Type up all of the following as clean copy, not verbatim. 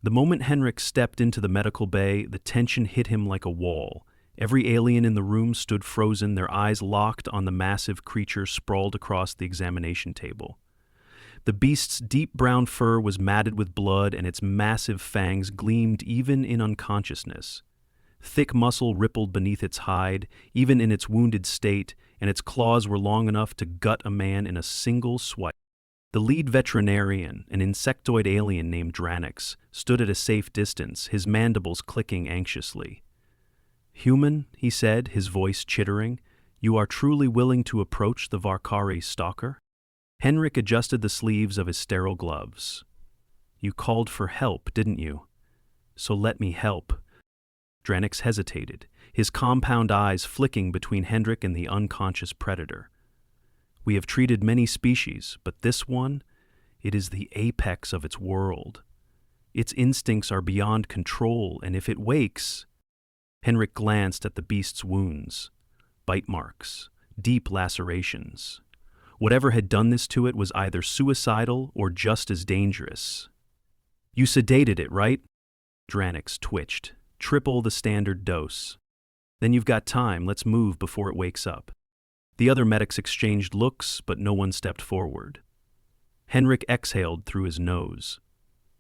The moment Henric stepped into the medical bay, the tension hit him like a wall. Every alien in the room stood frozen, their eyes locked on the massive creature sprawled across the examination table. The beast's deep brown fur was matted with blood, and its massive fangs gleamed even in unconsciousness. Thick muscle rippled beneath its hide, even in its wounded state, and its claws were long enough to gut a man in a single swipe. The lead veterinarian, an insectoid alien named Dranix, stood at a safe distance, his mandibles clicking anxiously. "Human," he said, his voice chittering, "you are truly willing to approach the Varkari Stalker?" Henric adjusted the sleeves of his sterile gloves. "You called for help, didn't you? So let me help." Dranix hesitated, his compound eyes flicking between Henric and the unconscious predator. "We have treated many species, but this one, it is the apex of its world. Its instincts are beyond control, and if it wakes—" Henric glanced at the beast's wounds. Bite marks, deep lacerations. Whatever had done this to it was either suicidal or just as dangerous. "You sedated it, right?" Dranix twitched. "Triple the standard dose. Then you've got time, let's move before it wakes up." The other medics exchanged looks, but no one stepped forward. Henric exhaled through his nose.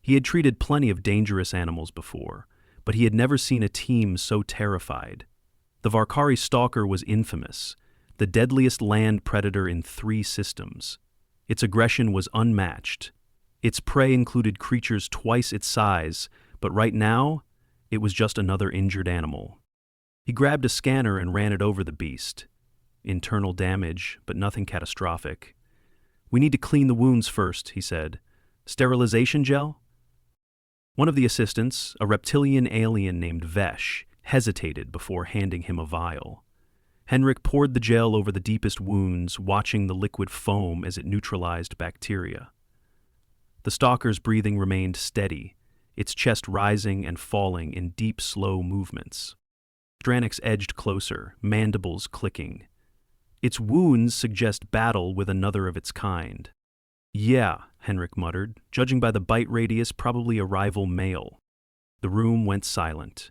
He had treated plenty of dangerous animals before, but he had never seen a team so terrified. The Varkari Stalker was infamous, the deadliest land predator in 3 systems. Its aggression was unmatched. Its prey included creatures twice its size, but right now, it was just another injured animal. He grabbed a scanner and ran it over the beast. Internal damage, but nothing catastrophic. "We need to clean the wounds first," he said. "Sterilization gel?" One of the assistants, a reptilian alien named Vesh, hesitated before handing him a vial. Henric poured the gel over the deepest wounds, watching the liquid foam as it neutralized bacteria. The stalker's breathing remained steady, its chest rising and falling in deep, slow movements. Dranix edged closer, mandibles clicking. "Its wounds suggest battle with another of its kind." "Yeah," Henric muttered, "judging by the bite radius, probably a rival male." The room went silent.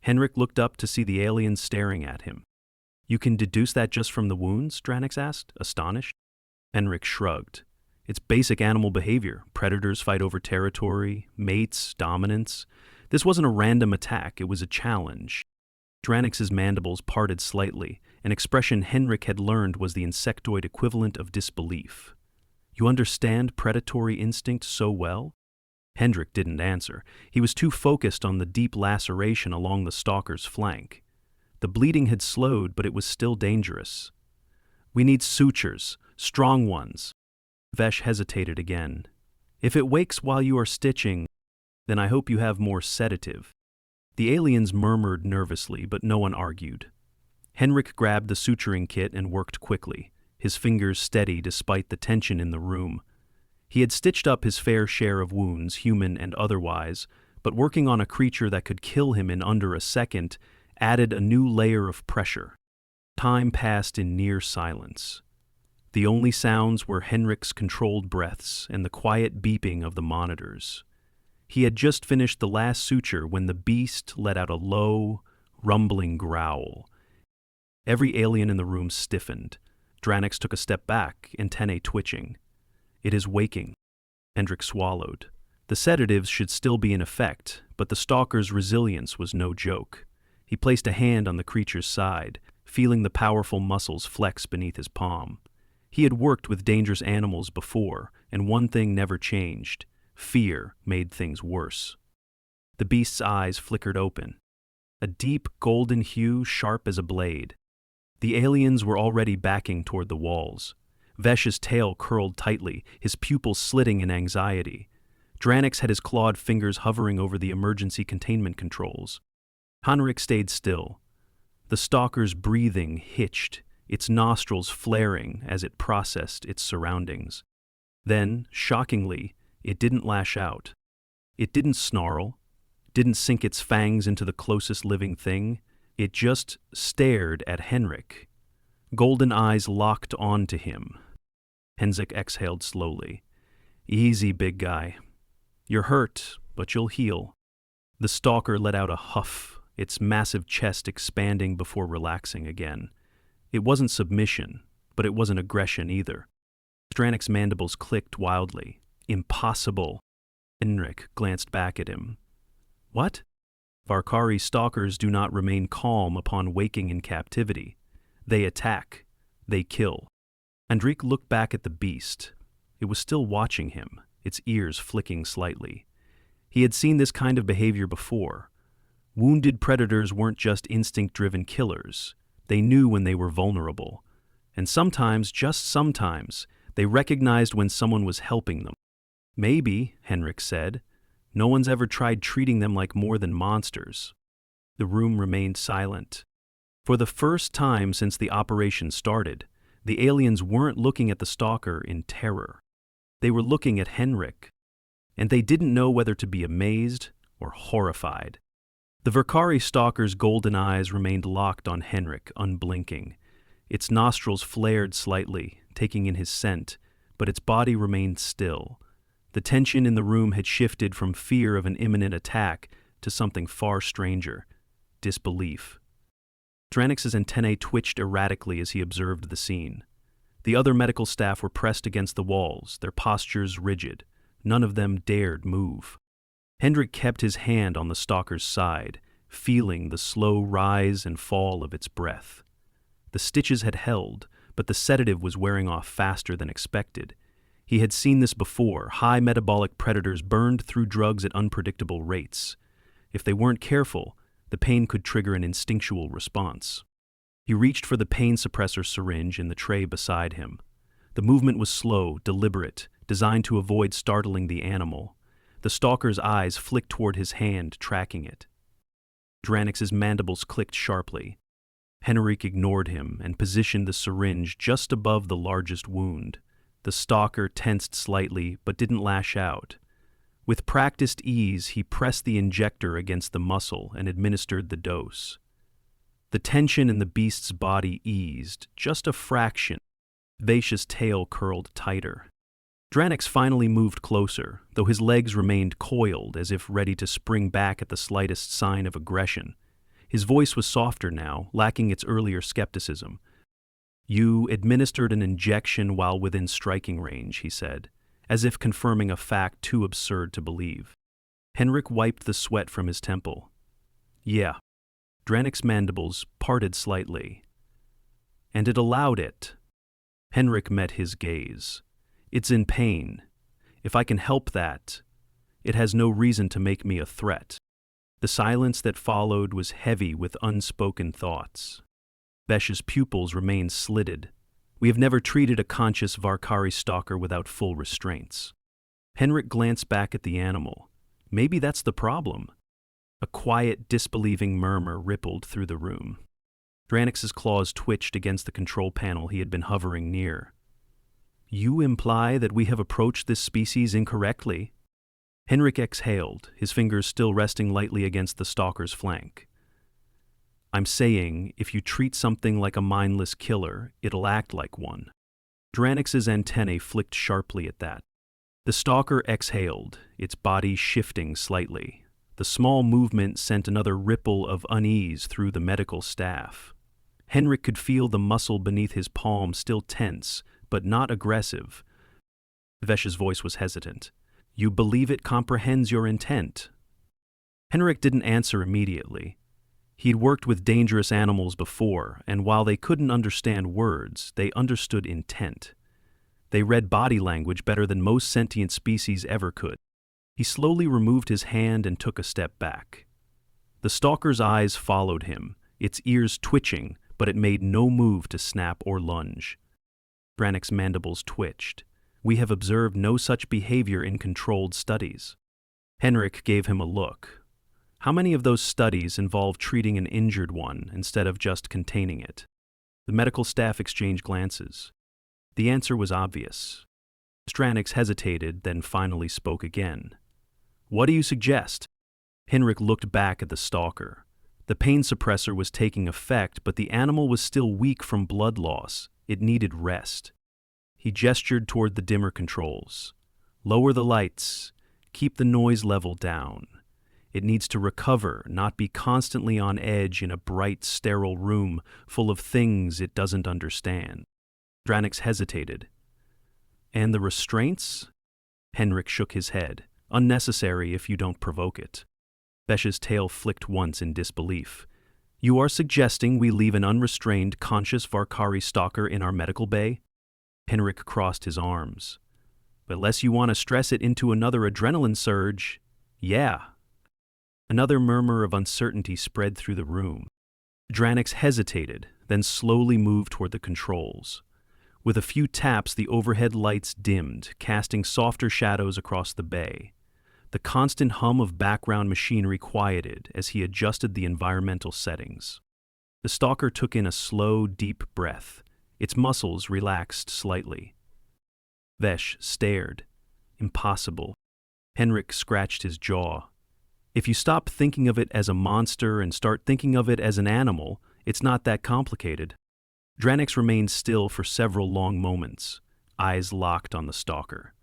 Henric looked up to see the alien staring at him. "You can deduce that just from the wounds?" Dranix asked, astonished. Henric shrugged. "It's basic animal behavior. Predators fight over territory, mates, dominance. This wasn't a random attack, it was a challenge." Dranix's mandibles parted slightly, an expression Henric had learned was the insectoid equivalent of disbelief. "You understand predatory instinct so well?" Henric didn't answer. He was too focused on the deep laceration along the stalker's flank. The bleeding had slowed, but it was still dangerous. "We need sutures, strong ones." Vesh hesitated again. "If it wakes while you are stitching, then I hope you have more sedative." The aliens murmured nervously, but no one argued. Henric grabbed the suturing kit and worked quickly, his fingers steady despite the tension in the room. He had stitched up his fair share of wounds, human and otherwise, but working on a creature that could kill him in under a second added a new layer of pressure. Time passed in near silence. The only sounds were Henric's controlled breaths and the quiet beeping of the monitors. He had just finished the last suture when the beast let out a low, rumbling growl. Every alien in the room stiffened. Dranix took a step back, antennae twitching. "It is waking." Henric swallowed. The sedatives should still be in effect, but the stalker's resilience was no joke. He placed a hand on the creature's side, feeling the powerful muscles flex beneath his palm. He had worked with dangerous animals before, and one thing never changed. Fear made things worse. The beast's eyes flickered open. A deep golden hue sharp as a blade. The aliens were already backing toward the walls. Vesh's tail curled tightly, his pupils slitting in anxiety. Dranix had his clawed fingers hovering over the emergency containment controls. Henric stayed still. The stalker's breathing hitched, its nostrils flaring as it processed its surroundings. Then, shockingly, it didn't lash out. It didn't snarl, didn't sink its fangs into the closest living thing. It just stared at Henric. Golden eyes locked onto him. Henric exhaled slowly. "Easy, big guy. You're hurt, but you'll heal." The stalker let out a huff, its massive chest expanding before relaxing again. It wasn't submission, but it wasn't aggression either. Stranic's mandibles clicked wildly. "Impossible." Henric glanced back at him. "What?" Varkari stalkers do not remain calm upon waking in captivity. They attack. They kill. Henric looked back at the beast. It was still watching him, its ears flicking slightly. He had seen this kind of behavior before. Wounded predators weren't just instinct-driven killers. They knew when they were vulnerable. And sometimes, just sometimes, they recognized when someone was helping them. "Maybe," Henric said. "No one's ever tried treating them like more than monsters." The room remained silent. For the first time since the operation started, the aliens weren't looking at the stalker in terror. They were looking at Henric, and they didn't know whether to be amazed or horrified. The Varkari stalker's golden eyes remained locked on Henric, unblinking. Its nostrils flared slightly, taking in his scent, but its body remained still. The tension in the room had shifted from fear of an imminent attack to something far stranger: disbelief. Stranic's antennae twitched erratically as he observed the scene. The other medical staff were pressed against the walls, their postures rigid. None of them dared move. Henric kept his hand on the stalker's side, feeling the slow rise and fall of its breath. The stitches had held, but the sedative was wearing off faster than expected. He had seen this before. High metabolic predators burned through drugs at unpredictable rates. If they weren't careful, the pain could trigger an instinctual response. He reached for the pain suppressor syringe in the tray beside him. The movement was slow, deliberate, designed to avoid startling the animal. The stalker's eyes flicked toward his hand, tracking it. Stranic's mandibles clicked sharply. Henric ignored him and positioned the syringe just above the largest wound. The stalker tensed slightly, but didn't lash out. With practiced ease, he pressed the injector against the muscle and administered the dose. The tension in the beast's body eased, just a fraction. The vivacious tail curled tighter. Stranic's finally moved closer, though his legs remained coiled as if ready to spring back at the slightest sign of aggression. His voice was softer now, lacking its earlier skepticism. "You administered an injection while within striking range," he said, as if confirming a fact too absurd to believe. Henric wiped the sweat from his temple. "Yeah." Stranic's mandibles parted slightly. "And it allowed it." Henric met his gaze. "It's in pain. If I can help that, it has no reason to make me a threat." The silence that followed was heavy with unspoken thoughts. Besh's pupils remained slitted. "We have never treated a conscious Varkari stalker without full restraints." Henric glanced back at the animal. Maybe that's the problem. A quiet, disbelieving murmur rippled through the room. Stranic's claws twitched against the control panel he had been hovering near. "You imply that we have approached this species incorrectly?" Henric exhaled, his fingers still resting lightly against the stalker's flank. "I'm saying, if you treat something like a mindless killer, it'll act like one." Stranic's antennae flicked sharply at that. The stalker exhaled, its body shifting slightly. The small movement sent another ripple of unease through the medical staff. Henric could feel the muscle beneath his palm still tense, but not aggressive. Vesh's voice was hesitant. "You believe it comprehends your intent?" Henric didn't answer immediately. He'd worked with dangerous animals before, and while they couldn't understand words, they understood intent. They read body language better than most sentient species ever could. He slowly removed his hand and took a step back. The stalker's eyes followed him, its ears twitching, but it made no move to snap or lunge. Stranic's mandibles twitched. "We have observed no such behavior in controlled studies." Henric gave him a look. How many of those studies involved treating an injured one instead of just containing it? The medical staff exchanged glances. The answer was obvious. Stranic's hesitated, then finally spoke again. "What do you suggest?" Henric looked back at the stalker. The pain suppressor was taking effect, but the animal was still weak from blood loss. It needed rest. He gestured toward the dimmer controls. "Lower the lights. Keep the noise level down. It needs to recover, not be constantly on edge in a bright, sterile room full of things it doesn't understand. Dranix hesitated. And the restraints? Henric shook his head. Unnecessary if you don't provoke it. Vesh's tail flicked once in disbelief. You are suggesting we leave an unrestrained, conscious Varkari Stalker in our medical bay? Henric crossed his arms. Unless you want to stress it into another adrenaline surge, yeah. Another murmur of uncertainty spread through the room. Dranix hesitated, then slowly moved toward the controls. With a few taps, the overhead lights dimmed, casting softer shadows across the bay. The constant hum of background machinery quieted as he adjusted the environmental settings. The stalker took in a slow, deep breath. Its muscles relaxed slightly. Vesh stared. Impossible. Henric scratched his jaw. If you stop thinking of it as a monster and start thinking of it as an animal, it's not that complicated. Dranix remained still for several long moments, eyes locked on the stalker.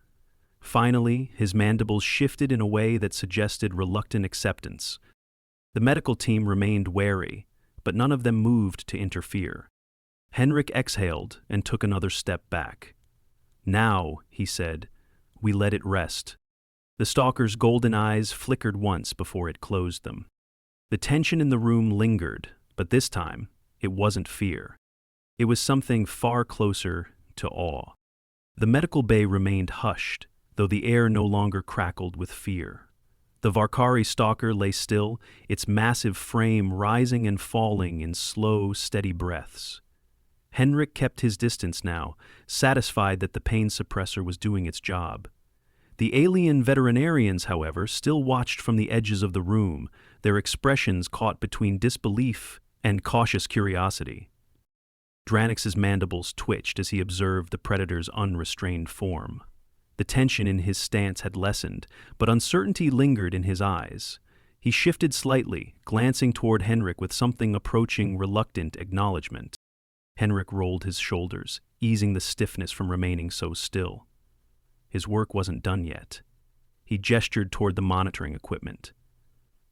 Finally, his mandibles shifted in a way that suggested reluctant acceptance. The medical team remained wary, but none of them moved to interfere. Henric exhaled and took another step back. Now, he said, we let it rest. The stalker's golden eyes flickered once before it closed them. The tension in the room lingered, but this time, it wasn't fear. It was something far closer to awe. The medical bay remained hushed, though the air no longer crackled with fear. The Varkari Stalker lay still, its massive frame rising and falling in slow, steady breaths. Henric kept his distance now, satisfied that the pain suppressor was doing its job. The alien veterinarians, however, still watched from the edges of the room, their expressions caught between disbelief and cautious curiosity. Dranix's mandibles twitched as he observed the predator's unrestrained form. The tension in his stance had lessened, but uncertainty lingered in his eyes. He shifted slightly, glancing toward Henric with something approaching reluctant acknowledgment. Henric rolled his shoulders, easing the stiffness from remaining so still. His work wasn't done yet. He gestured toward the monitoring equipment.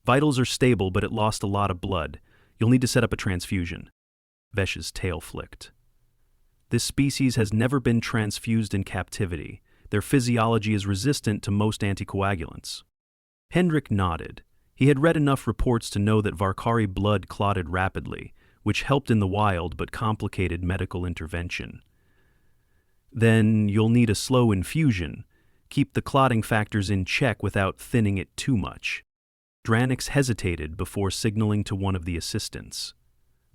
Vitals are stable, but it lost a lot of blood. You'll need to set up a transfusion. Vesh's tail flicked. This species has never been transfused in captivity. Their physiology is resistant to most anticoagulants. Henric nodded. He had read enough reports to know that Varkari blood clotted rapidly, which helped in the wild but complicated medical intervention. Then you'll need a slow infusion. Keep the clotting factors in check without thinning it too much. Dranix hesitated before signaling to one of the assistants.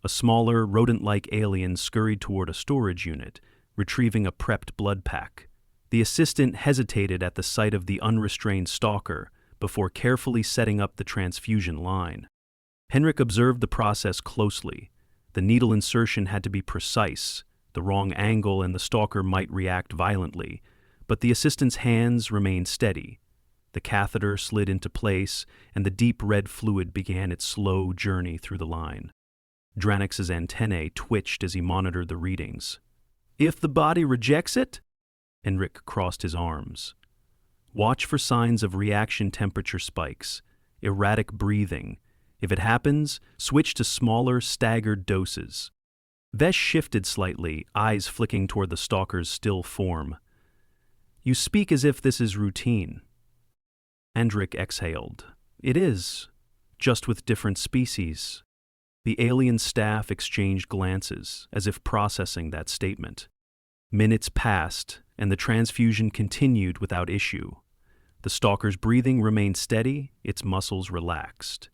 A smaller, rodent-like alien scurried toward a storage unit, retrieving a prepped blood pack. The assistant hesitated at the sight of the unrestrained stalker before carefully setting up the transfusion line. Henric observed the process closely. The needle insertion had to be precise. The wrong angle and the stalker might react violently, but the assistant's hands remained steady. The catheter slid into place, and the deep red fluid began its slow journey through the line. Dranix's antennae twitched as he monitored the readings. If the body rejects it? Henric crossed his arms. Watch for signs of reaction temperature spikes, erratic breathing. If it happens, switch to smaller, staggered doses. Vesh shifted slightly, eyes flicking toward the stalker's still form. You speak as if this is routine. Henric exhaled. It is, just with different species. The alien staff exchanged glances, as if processing that statement. Minutes passed, and the transfusion continued without issue. The stalker's breathing remained steady, its muscles relaxed.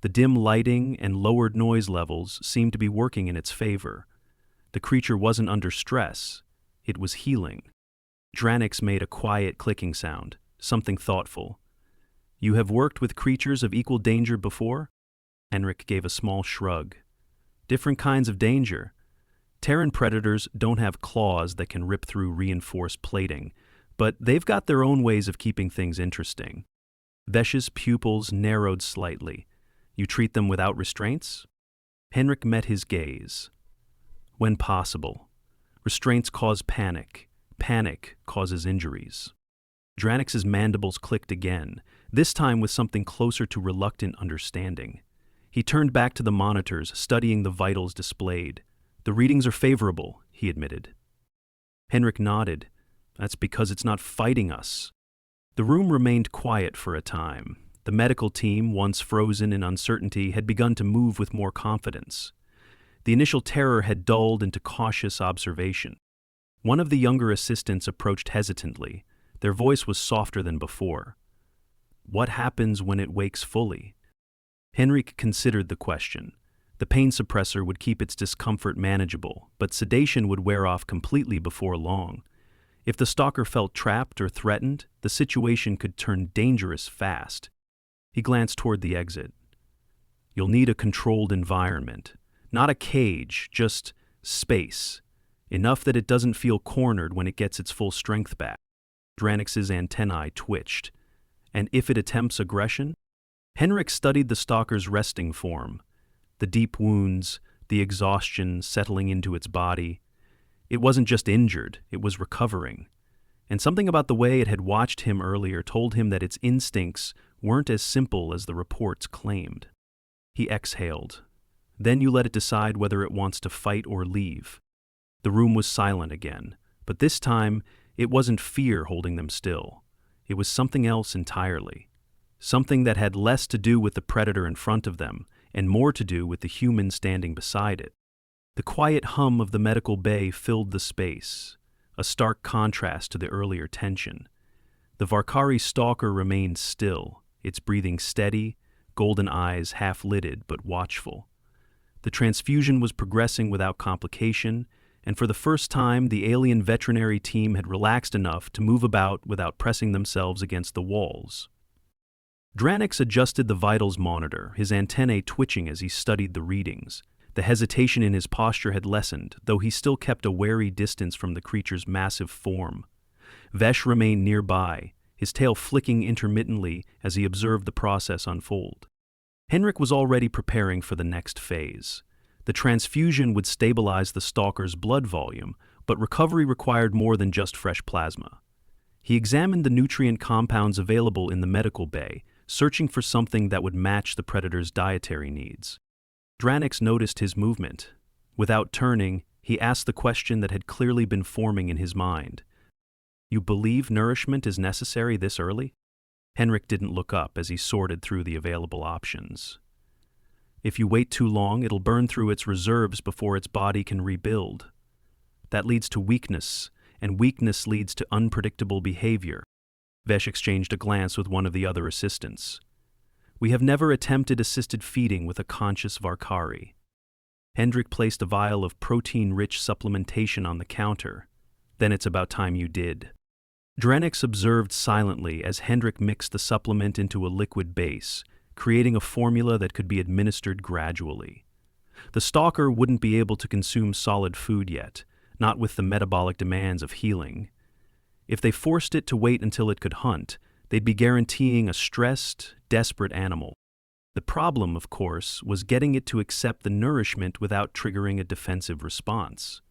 The dim lighting and lowered noise levels seemed to be working in its favor. The creature wasn't under stress. It was healing. Dranix made a quiet clicking sound, something thoughtful. You have worked with creatures of equal danger before? Henric gave a small shrug. Different kinds of danger. Terran predators don't have claws that can rip through reinforced plating, but they've got their own ways of keeping things interesting. Vesh's pupils narrowed slightly. You treat them without restraints? Henric met his gaze. When possible. Restraints cause panic. Panic causes injuries. Dranix's mandibles clicked again, this time with something closer to reluctant understanding. He turned back to the monitors, studying the vitals displayed. "The readings are favorable," he admitted. Henric nodded. "That's because it's not fighting us." The room remained quiet for a time. The medical team, once frozen in uncertainty, had begun to move with more confidence. The initial terror had dulled into cautious observation. One of the younger assistants approached hesitantly. Their voice was softer than before. "What happens when it wakes fully?" Henric considered the question. The pain suppressor would keep its discomfort manageable, but sedation would wear off completely before long. If the stalker felt trapped or threatened, the situation could turn dangerous fast. He glanced toward the exit. "You'll need a controlled environment. Not a cage, just space. Enough that it doesn't feel cornered when it gets its full strength back." Dranix's antennae twitched. "And if it attempts aggression?" Henric studied the stalker's resting form. The deep wounds, the exhaustion settling into its body. It wasn't just injured, it was recovering. And something about the way it had watched him earlier told him that its instincts weren't as simple as the reports claimed. He exhaled. "Then you let it decide whether it wants to fight or leave." The room was silent again, but this time it wasn't fear holding them still. It was something else entirely. Something that had less to do with the predator in front of them and more to do with the human standing beside it. The quiet hum of the medical bay filled the space, a stark contrast to the earlier tension. The Varkari Stalker remained still, its breathing steady, golden eyes half-lidded but watchful. The transfusion was progressing without complication, and for the first time the alien veterinary team had relaxed enough to move about without pressing themselves against the walls. Dranix adjusted the vitals monitor, his antennae twitching as he studied the readings. The hesitation in his posture had lessened, though he still kept a wary distance from the creature's massive form. Vesh remained nearby, his tail flicking intermittently as he observed the process unfold. Henric was already preparing for the next phase. The transfusion would stabilize the stalker's blood volume, but recovery required more than just fresh plasma. He examined the nutrient compounds available in the medical bay, searching for something that would match the predator's dietary needs. Dranix noticed his movement. Without turning, he asked the question that had clearly been forming in his mind. "You believe nourishment is necessary this early?" Henric didn't look up as he sorted through the available options. "If you wait too long, it'll burn through its reserves before its body can rebuild. That leads to weakness, and weakness leads to unpredictable behavior." Vesh exchanged a glance with one of the other assistants. "We have never attempted assisted feeding with a conscious Varkari." Henric placed a vial of protein-rich supplementation on the counter. "Then it's about time you did." Dranix observed silently as Henric mixed the supplement into a liquid base, creating a formula that could be administered gradually. The stalker wouldn't be able to consume solid food yet, not with the metabolic demands of healing. If they forced it to wait until it could hunt, they'd be guaranteeing a stressed, desperate animal. The problem, of course, was getting it to accept the nourishment without triggering a defensive response.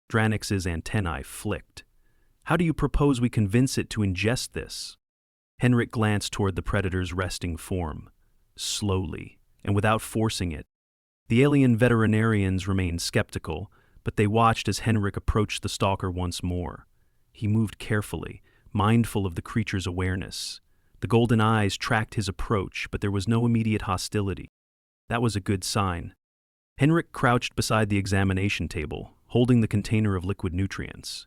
Dranix's antennae flicked. "How do you propose we convince it to ingest this?" Henric glanced toward the predator's resting form, slowly, and without forcing it. The alien veterinarians remained skeptical, but they watched as Henric approached the stalker once more. He moved carefully, mindful of the creature's awareness. The golden eyes tracked his approach, but there was no immediate hostility. That was a good sign. Henric crouched beside the examination table, holding the container of liquid nutrients.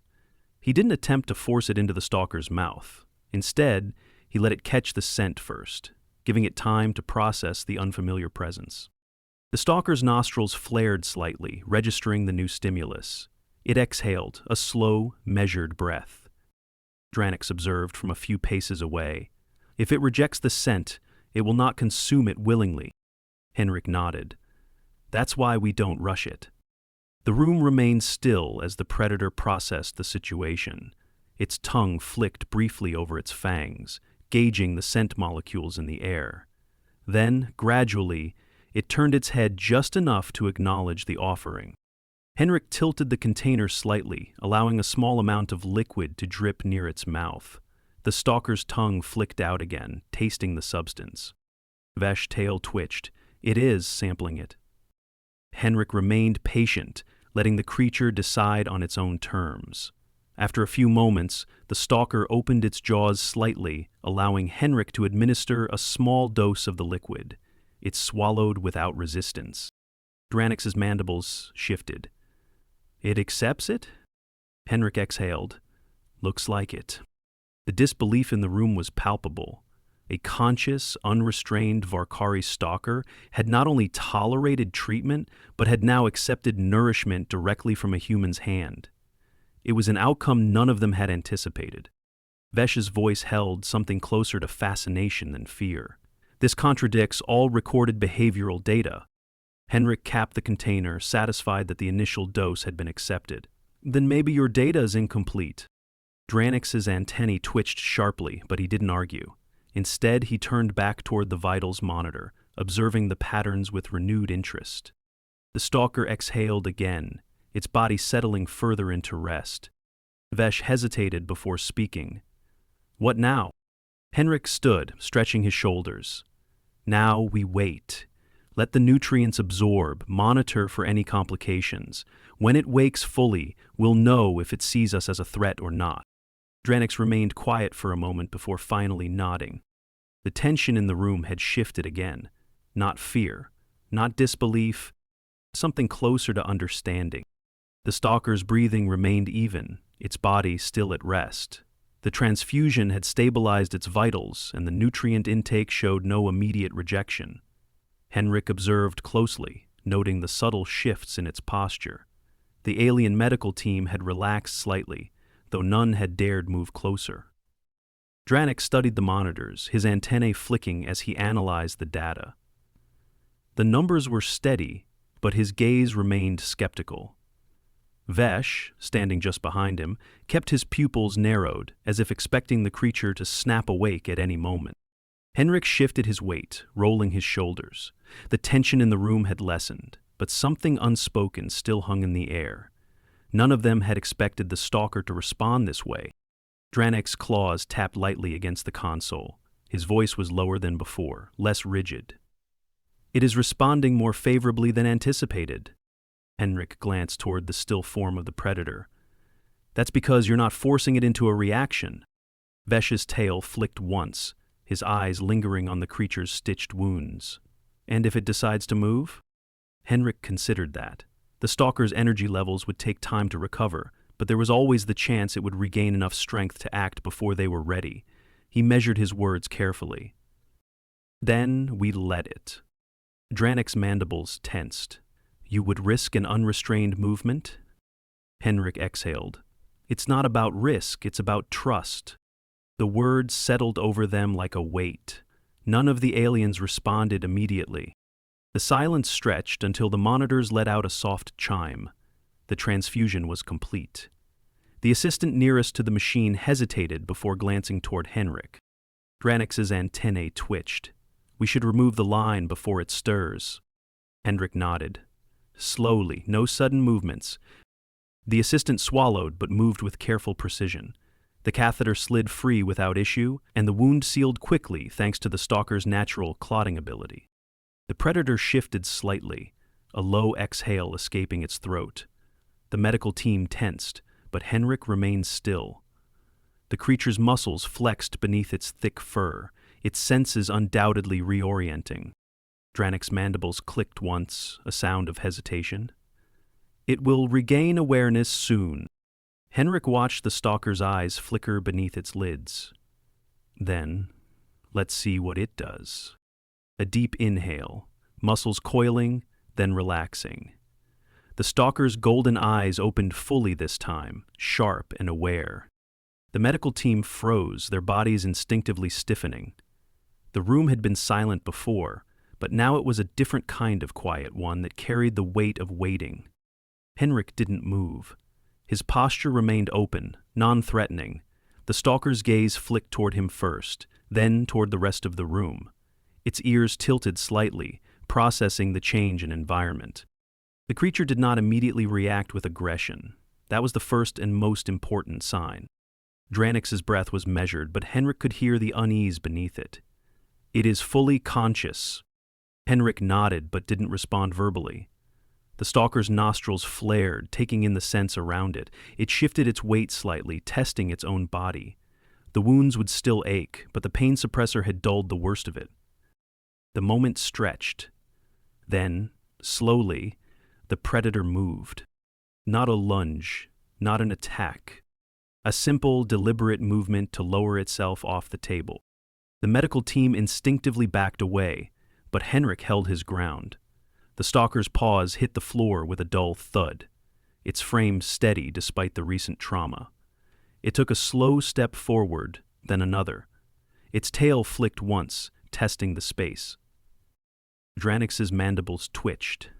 He didn't attempt to force it into the stalker's mouth. Instead, he let it catch the scent first, giving it time to process the unfamiliar presence. The stalker's nostrils flared slightly, registering the new stimulus. It exhaled, a slow, measured breath. Dranix observed from a few paces away. "If it rejects the scent, it will not consume it willingly." Henric nodded. "That's why we don't rush it." The room remained still as the predator processed the situation. Its tongue flicked briefly over its fangs, gauging the scent molecules in the air. Then, gradually, it turned its head just enough to acknowledge the offering. Henric tilted the container slightly, allowing a small amount of liquid to drip near its mouth. The stalker's tongue flicked out again, tasting the substance. Vesh's tail twitched. It is sampling it. Henric remained patient, letting the creature decide on its own terms. After a few moments, the stalker opened its jaws slightly, allowing Henric to administer a small dose of the liquid. It swallowed without resistance. Dranix's mandibles shifted. It accepts it? Henric exhaled. Looks like it. The disbelief in the room was palpable. A conscious, unrestrained Varkari Stalker had not only tolerated treatment, but had now accepted nourishment directly from a human's hand. It was an outcome none of them had anticipated. Vesh's voice held something closer to fascination than fear. This contradicts all recorded behavioral data. Henric capped the container, satisfied that the initial dose had been accepted. Then maybe your data is incomplete. Dranix's antennae twitched sharply, but he didn't argue. Instead, he turned back toward the vitals monitor, observing the patterns with renewed interest. The stalker exhaled again, its body settling further into rest. Vesh hesitated before speaking. What now? Henric stood, stretching his shoulders. Now we wait. Let the nutrients absorb, monitor for any complications. When it wakes fully, we'll know if it sees us as a threat or not. Dranix remained quiet for a moment before finally nodding. The tension in the room had shifted again. Not fear, not disbelief, something closer to understanding. The stalker's breathing remained even, its body still at rest. The transfusion had stabilized its vitals, and the nutrient intake showed no immediate rejection. Henric observed closely, noting the subtle shifts in its posture. The alien medical team had relaxed slightly, though none had dared move closer. Dranix studied the monitors, his antennae flicking as he analyzed the data. The numbers were steady, but his gaze remained skeptical. Vesh, standing just behind him, kept his pupils narrowed, as if expecting the creature to snap awake at any moment. Henric shifted his weight, rolling his shoulders. The tension in the room had lessened, but something unspoken still hung in the air. None of them had expected the stalker to respond this way. Dranix's claws tapped lightly against the console. His voice was lower than before, less rigid. It is responding more favorably than anticipated. Henric glanced toward the still form of the predator. That's because you're not forcing it into a reaction. Vesh's tail flicked once, his eyes lingering on the creature's stitched wounds. And if it decides to move? Henric considered that. The stalker's energy levels would take time to recover, but there was always the chance it would regain enough strength to act before they were ready. He measured his words carefully. Then we let it. Dranix's mandibles tensed. You would risk an unrestrained movement? Henric exhaled. It's not about risk, it's about trust. The words settled over them like a weight. None of the aliens responded immediately. The silence stretched until the monitors let out a soft chime. The transfusion was complete. The assistant nearest to the machine hesitated before glancing toward Henric. Dranix's antennae twitched. We should remove the line before it stirs. Henric nodded. Slowly, no sudden movements. The assistant swallowed but moved with careful precision. The catheter slid free without issue, and the wound sealed quickly thanks to the stalker's natural clotting ability. The predator shifted slightly, a low exhale escaping its throat. The medical team tensed, but Henric remained still. The creature's muscles flexed beneath its thick fur, its senses undoubtedly reorienting. Dranix's mandibles clicked once, a sound of hesitation. It will regain awareness soon. Henric watched the stalker's eyes flicker beneath its lids. Then, let's see what it does. A deep inhale, muscles coiling, then relaxing. The stalker's golden eyes opened fully this time, sharp and aware. The medical team froze, their bodies instinctively stiffening. The room had been silent before, but now it was a different kind of quiet one that carried the weight of waiting. Henric didn't move. His posture remained open, non-threatening. The stalker's gaze flicked toward him first, then toward the rest of the room. Its ears tilted slightly, processing the change in environment. The creature did not immediately react with aggression. That was the first and most important sign. Dranix's breath was measured, but Henric could hear the unease beneath it. "It is fully conscious." Henric nodded but didn't respond verbally. The stalker's nostrils flared, taking in the sense around it. It shifted its weight slightly, testing its own body. The wounds would still ache, but the pain suppressor had dulled the worst of it. The moment stretched. Then, slowly, the predator moved. Not a lunge, not an attack. A simple, deliberate movement to lower itself off the table. The medical team instinctively backed away, but Henric held his ground. The stalker's paws hit the floor with a dull thud, its frame steady despite the recent trauma. It took a slow step forward, then another. Its tail flicked once, testing the space. Dranix's mandibles twitched.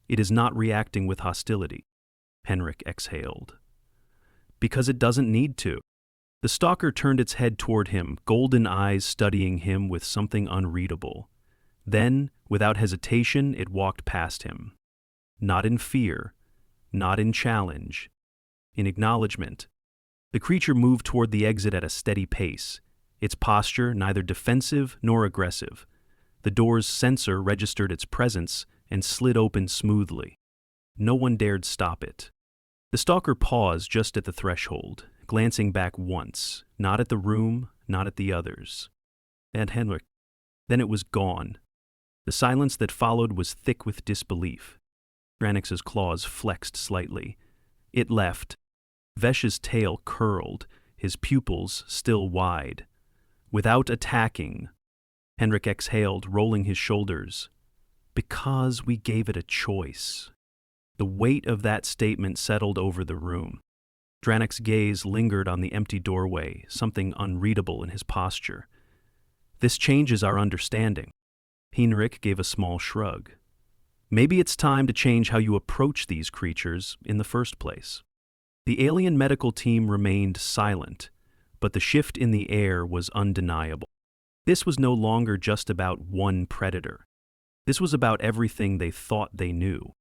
"It is not reacting with hostility," Henric exhaled. "Because it doesn't need to." The stalker turned its head toward him, golden eyes studying him with something unreadable. Then, without hesitation, it walked past him. Not in fear, not in challenge, in acknowledgment. The creature moved toward the exit at a steady pace, its posture neither defensive nor aggressive. The door's sensor registered its presence and slid open smoothly. No one dared stop it. The stalker paused just at the threshold, glancing back once, not at the room, not at the others. And Henric. Then it was gone. The silence that followed was thick with disbelief. Dranix's claws flexed slightly. It left. Vesh's tail curled, his pupils still wide. Without attacking. Henric exhaled, rolling his shoulders. Because we gave it a choice. The weight of that statement settled over the room. Dranix's gaze lingered on the empty doorway, something unreadable in his posture. "This changes our understanding." Henric gave a small shrug. "Maybe it's time to change how you approach these creatures in the first place." The alien medical team remained silent, but the shift in the air was undeniable. This was no longer just about one predator. This was about everything they thought they knew.